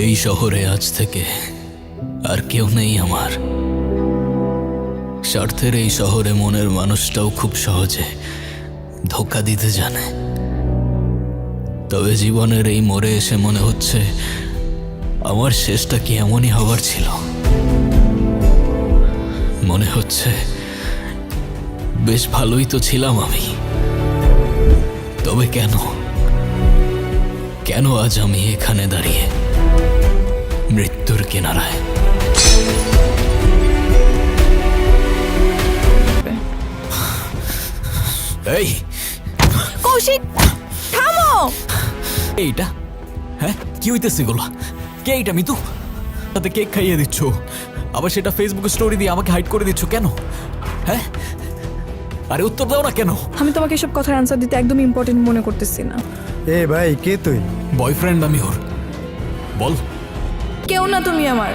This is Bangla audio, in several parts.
এই শহরে আজ থেকে আর কেউ নেই আমার। স্বার্থের এই শহরে মনের মানুষটাও খুব সহজে ধোঁকা দিতে জানে। তবে জীবনের এই মোড়ে এসে মনে হচ্ছে আমার শেষটা কি এমনই হবার ছিল। মনে হচ্ছে বেশ ভালোই তো ছিলাম আমি, তবে কেন কেন আজ আমি এখানে দাঁড়িয়ে মৃত্যুর কিনারায়? এই কৌশিক, থামো! এইটা হ্যাঁ কি হইতেছে গোলা? কে এইটা? মিতু তাতে কেক খাইয়ে দিচ্ছ, আবার সেটা ফেসবুকে স্টোরি দিয়ে আমাকে হাইড করে দিচ্ছ কেন? হ্যাঁ আরে উত্তর দাও না কেন? আমি তোমাকে এসব কথার আনসার দিতে একদম ইম্পর্টেন্ট মনে করতেছি না। এ ভাই, কে তুই? বয়ফ্রেন্ড আমি ওর। বল। কেউ না তুমি আমার।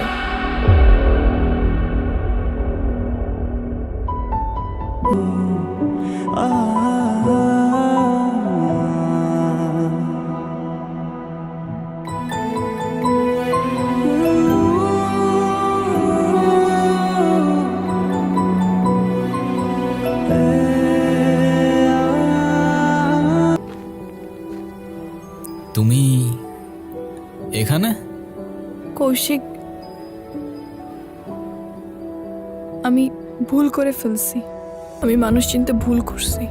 তুমি এখানে? কৌশিক, আমি ভুল করে ফেলছি। আমি মানুষ চিনতে ভুল করছি।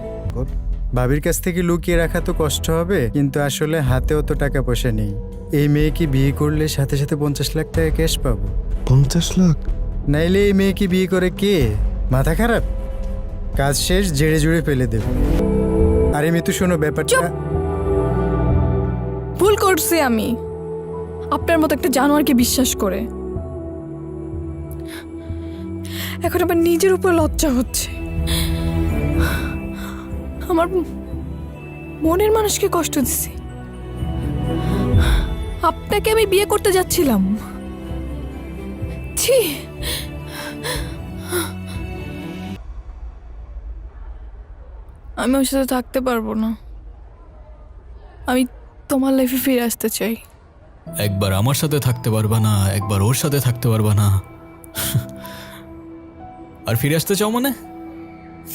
ভাবির কাছ থেকে লুকিয়ে রাখা তো কষ্ট হবে, কিন্তু আসলে হাতেও তো টাকা পয়সা নেই। এই মেয়েকে বিয়ে করলে সাথে সাথে 50 লাখ টাকা ক্যাশ পাবো। 50 লাখ? নাইলে এই মেয়েকে বিয়ে করে কে? মাথা খারাপ? কাজ শেষ, জেড়ে জুড়ে ফেলে দেব। আরে মিতু শোনো, ব্যাপারটা ভুল করছি আমি আপনার মতো একটা জানোয়ারকে বিশ্বাস করে। এখন আমার নিজের উপর লজ্জা হচ্ছে। আমার মনের মানুষকে কষ্ট দিছি। আপনাকে আমি বিয়ে করতে যাচ্ছিলাম। ছি, আমি ওর সাথে থাকতে পারবো না। আমি তোমার লাইফে ফিরে আসতে চাই। একবার আমার সাথে থাকতে পারবা না, একবার ওর সাথে থাকতে পারবা না, আর ফিরে আসতে চাও মানে?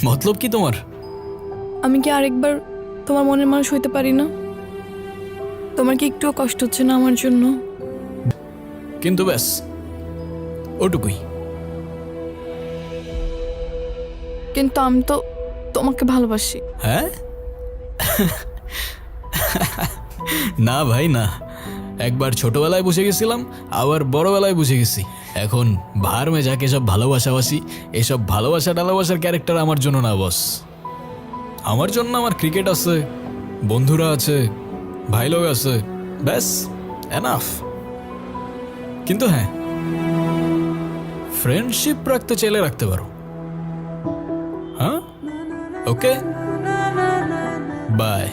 মতলব কি তোমার? আমি কি আরেকবার তোমার মনের মানুষ হইতে পারি না? তোমার কি একটুও কষ্ট হচ্ছে না আমার জন্য? কিন্তু ব্যাস ওটুকুই। কিন্তু আমি তো তোমাকে ভালোবাসি। হ্যাঁ? না ভাই না, একবার ছোটবেলায় বুঝে গেছিলাম, আবার বড়বেলায় বুঝে গেছি। এখন ভার মে যাকে সব ভালোবাসাবাসি, এসব ভালোবাসা টালোবাসার ক্যারেক্টার আমার জন্য না বস। আমার জন্য আমার ক্রিকেট আছে, বন্ধুরা আছে, ভাই লোক আছে, ব্যাস এনাফ। কিন্তু হ্যাঁ, ফ্রেন্ডশিপ রাখতে চাইলে রাখতে পারো। হ্যাঁ ওকে, বাই।